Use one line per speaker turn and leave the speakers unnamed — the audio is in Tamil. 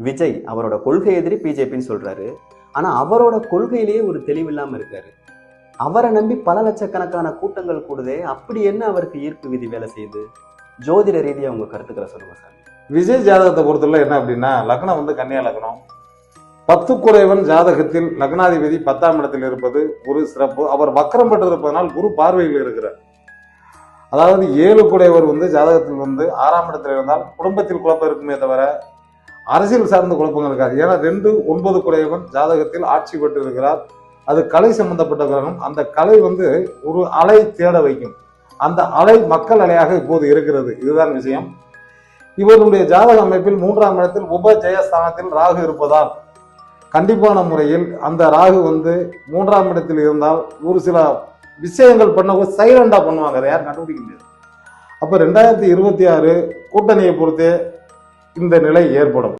விஜய் அவரோட கொள்கை எதிரி பிஜேபின்னு சொல்றாரு. ஆனா அவரோட கொள்கையிலேயே ஒரு தெளிவு இல்லாம இருக்காரு. அவரை நம்பி பல லட்சக்கணக்கான கூட்டங்கள் கூடுதே, அப்படி என்ன அவருக்கு ஈர்ப்பு விதி வேலை செய்யுது? ஜோதிட ரீதியா உங்க கருத்துக்களை சொல்லுங்க சார்.
விஜய் ஜாதகத்தை பொறுத்தவரை என்ன அப்படின்னா, லக்னம் வந்து கன்னியா லக்னம். 10 குடைவன் ஜாதகத்தில் லக்னாதிபதி 10ஆம் இடத்தில் இருப்பது ஒரு சிறப்பு. அவர் வக்கரம் பெற்று இருப்பதனால் குரு பார்வையில் இருக்கிறார். அதாவது 7 குடையவர் வந்து ஜாதகத்தில் வந்து 6ஆம் இடத்தில் இருந்தால் குடும்பத்தில் குழப்பம் இருக்குமே தவிர அரசியல் சார்ந்த குழப்பங்கள் இருக்காது. ஏன்னா 2 9 குடையவன் ஜாதகத்தில் ஆட்சி பெற்று இருக்கிறார். அது கலை சம்பந்தப்பட்ட கிரகம். அந்த கலை வந்து ஒரு அலை தேட வைக்கும். அந்த அலை மக்கள் அலையாக இப்போது இருக்கிறது. இதுதான் விஷயம். இவருடைய ஜாதக அமைப்பில் 3ஆம் இடத்தில் உப ஜெயஸ்தானத்தில் ராகு இருப்பதால் கண்டிப்பான முறையில் அந்த ராகு வந்து 3ஆம் இடத்தில் இருந்தால் ஒரு சில விஷயங்கள் பண்ண சைலண்டா பண்ணுவாங்க. அதை யாரும் கண்டுபிடிக்க முடியாது. அப்ப 2026 கூட்டணியை பொறுத்தே இந்த நிலை ஏற்படும்.